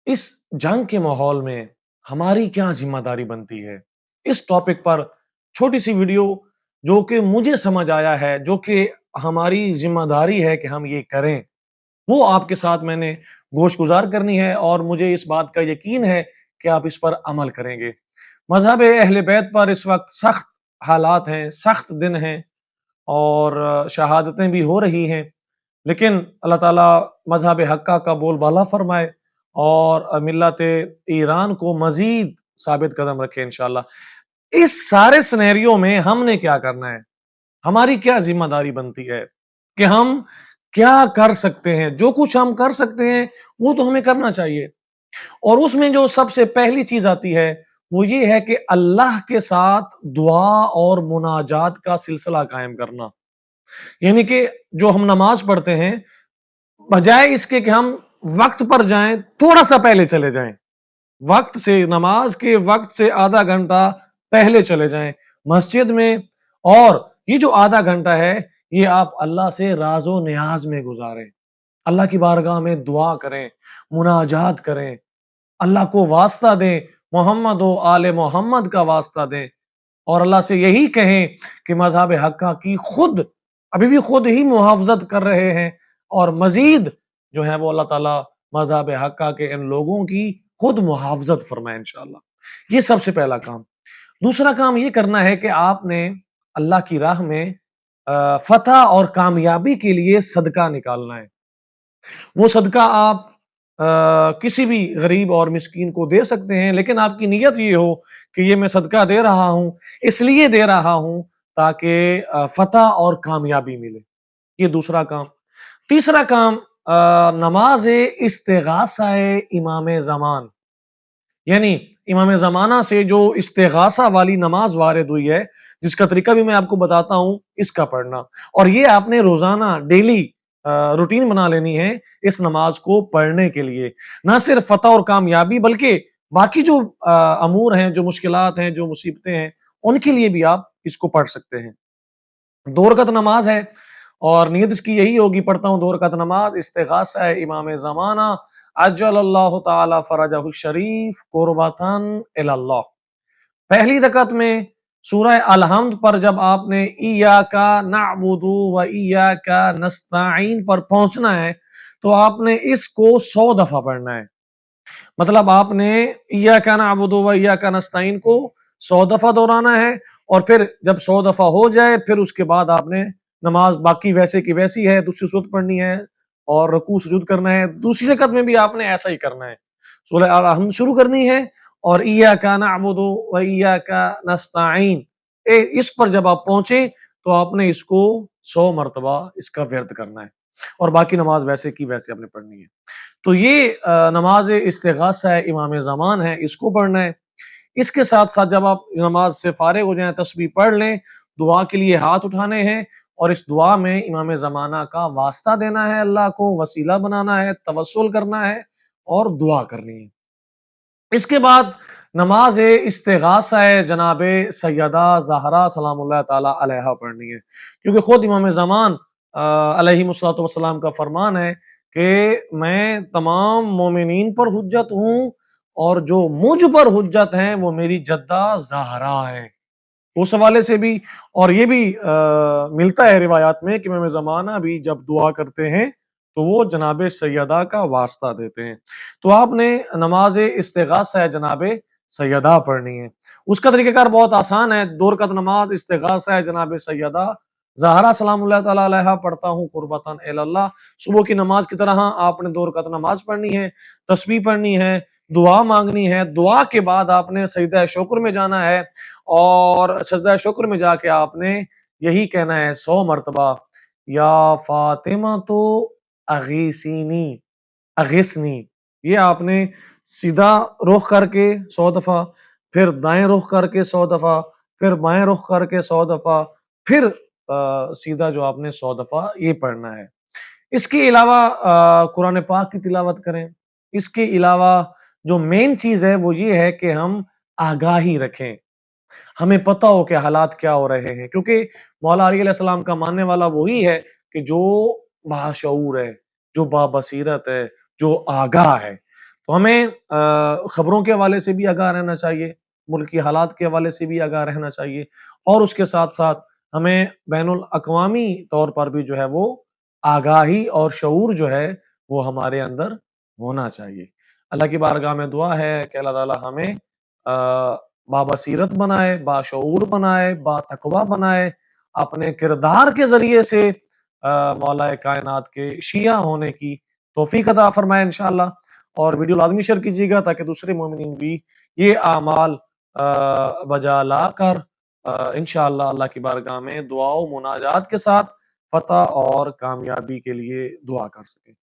اس जंग के माहौल में हमारी क्या ज़िम्मेदारी बनती है? इस टॉपिक पर छोटी सी वीडियो जो कि मुझे समझ आया है, जो कि हमारी ज़िम्मेदारी है कि हम ये करें, वो आपके साथ मैंने गोश-गुज़ार करनी है और मुझे इस बात का यकीन है कि आप इस पर अमल करेंगे। मज़हब अहले बैत पर इस वक़्त सख्त हालात हैं, सख्त दिन हैं और शहादतें भी हो रही हैं। लेकिन अल्लाह ताला मज़हब हक्का का बोलबाला फरमाए और मिल्लत ईरान को मज़ीद साबित कदम रखे इंशाअल्लाह। इस सारे सिनेरियो में हमने क्या करना है? हमारी क्या ज़िम्मेदारी बनती है कि हम क्या कर सकते हैं? जो कुछ हम कर सकते हैं, वो तो हमें करना चाहिए। और उसमें जो सबसे पहली चीज़ आती है, वो ये है कि अल्लाह के साथ दुआ और मुनाजात का सिलसिला कायम करना। यानी कि जो हम नमाज़ पढ़ते हैं, बजाय इसके कि हम वक्त पर जाएं, थोड़ा सा पहले चले जाएं, वक्त से नमाज के वक्त से आधा घंटा पहले चले जाएं मस्जिद में। और ये जो आधा घंटा है, ये आप अल्लाह से राजो नियाज में गुजारें, अल्लाह की बारगाह में दुआ करें, मुनाजात करें, अल्लाह को वास्ता दें, मोहम्मद व आले मोहम्मद का वास्ता दें और अल्लाह से यही कहें कि मज़हब हक्का की खुद अभी भी खुद ही मुहाफ़ज़त कर रहे हैं और मज़ीद जो है वो अल्लाह ताला मज़हब हक्का के इन लोगों की खुद मुहाफ़ज़त फरमाए इंशाअल्लाह। ये सबसे पहला काम। दूसरा काम ये करना है कि आपने अल्लाह की राह में फ़तह और कामयाबी के लिए सदका निकालना है। वो सदका आप किसी भी गरीब और मिस्कीन को दे सकते हैं, लेकिन आपकी नीयत ये हो कि ये मैं सदका दे रहा हूँ, इसलिए दे रहा हूँ ताकि फ़तह और कामयाबी मिले। ये दूसरा काम। तीसरा काम नमाज़ इस्तिग़ासा इमाम ज़मान, यानी इमाम ज़माना से जो इस्तिग़ासा वाली नमाज़ वारिद हुई है, जिसका तरीका भी मैं आपको बताता हूँ, इसका पढ़ना। और ये आपने रोज़ाना डेली रूटीन बना लेनी है इस नमाज को पढ़ने के लिए। ना सिर्फ फ़तह और कामयाबी बल्कि बाकी जो अमूर हैं, जो मुश्किलात हैं, जो मुसीबतें हैं, उनके लिए भी आप इसको पढ़ सकते हैं। 2 रकत नमाज है और नीयत इसकी यही होगी, पढ़ता हूँ 2 रकत नमाज, इस्तिग़ासा है इमाम ज़माना, अज्जलल्लाहु ताला फ़रजहु शरीफ क़ुर्बतन इलल्लाह। पहली रकत में सूरह अल-हम्द पर जब आपने इय्याका नअबुदु व इय्याका नस्तईन पर पहुंचना है, तो आपने इसको 100 दफा पढ़ना है। मतलब आपने इय्याका नअबुदु व इय्याका नस्तईन को 100 दफा दोहराना है और फिर जब 100 दफा हो जाए, फिर उसके बाद आपने नमाज बाकी वैसे की वैसी है, दूसरी सूरत पढ़नी है और रुकू सुजूद करना है। दूसरी रकत में भी आपने ऐसा ही करना है। सूरह अल-हम्द शुरू करनी है और इय्याका नअबुदु व इय्याका नस्तईन, इस पर जब आप पहुंचे तो आपने इसको 100 मरतबा इसका व्यर्थ करना है और बाकी नमाज वैसे की वैसे आपने पढ़नी है। तो ये नमाज इस्तिग़ासा है इमाम ज़मान है, इसको पढ़ना है। इसके साथ-साथ जब आप नमाज से फारिग हो जाएँ, तस्बीह पढ़ लें, दुआ के लिए हाथ उठाने हैं और इस दुआ में इमाम ज़माना का वास्ता देना है, अल्लाह को वसीला बनाना है, तवस्सुल करना है और दुआ करनी है। इसके बाद नमाज इस्तिग़ासा जनाबे सैयदा ज़हरा सलामुल्लाह ताला अलैहा पढ़नी है, क्योंकि खुद इमाम ज़मान अलैहिमुस्सलातु वस्सलाम का फरमान है कि मैं तमाम मोमिनीन पर हुज्जत हूँ और जो मुझ पर हुज्जत हैं वो मेरी जद्दा ज़हरा है। उस हवाले से भी और ये भी मिलता है रिवायात में कि इमाम ज़माना भी जब दुआ करते हैं तो वो जनाबे सैयदा का वास्ता देते हैं। तो आपने नमाज इस्तिग़ासा जनाबे सैयदा पढ़नी है। उसका तरीक़ाकार बहुत आसान है। 2 रकत नमाज इस्तिग़ासा जनाबे सैयदा ज़हरा सलामुल्लाह ताला अलैहा पढ़ता हूँ क़ुर्बतन इलल्लाह। सुबह की नमाज की तरह आपने 2 रकत नमाज पढ़नी है, तस्बीह पढ़नी है, दुआ मांगनी है। दुआ के बाद आपने सजदा शुक्र में जाना है और सजदा शुक्र में जाके आपने यही कहना है 100 मरतबा, या फातिमा तो अगीसीनी, अगिस्नी। ये आपने सीधा रुख करके 100 दफा, फिर दाएं रुख करके 100 दफा, फिर बाएं रुख करके 100 दफा, फिर सीधा जो आपने 100 दफा ये पढ़ना है। इसके अलावा कुरान पाक की तिलावत करें। इसके अलावा जो मेन चीज़ है वो ये है कि हम आगाही रखें। हमें पता हो कि हालात क्या हो रहे हैं, क्योंकि मौला अली अलैहिस्सलाम का मानने वाला वही है कि जो बाशऊर है, जो बाबसीरत है, जो आगाह है। تو ہمیں خبروں کے حوالے سے بھی آگاہ رہنا چاہیے، ملکی حالات کے حوالے سے بھی آگاہ رہنا چاہیے، اور اس کے ساتھ ساتھ ہمیں بین الاقوامی طور پر بھی جو ہے وہ آگاہی اور شعور جو ہے وہ ہمارے اندر ہونا چاہیے۔ اللہ کی بارگاہ میں دعا ہے کہ اللہ تعالی ہمیں بابصیرت بنائے، باشعور بنائے، باتقوی بنائے، اپنے کردار کے ذریعے سے مولا کائنات کے شیعہ ہونے کی توفیق عطا فرمائے انشاءاللہ۔ اور ویڈیو لازمی شیئر کیجیے گا تاکہ دوسرے مومنین بھی یہ اعمال بجا لا کر انشاءاللہ اللہ کی بارگاہ میں دعا و مناجات کے ساتھ فتح اور کامیابی کے لیے دعا کر سکیں۔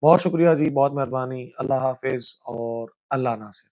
بہت شکریہ جی، بہت مہربانی، اللہ حافظ اور اللہ ناصر۔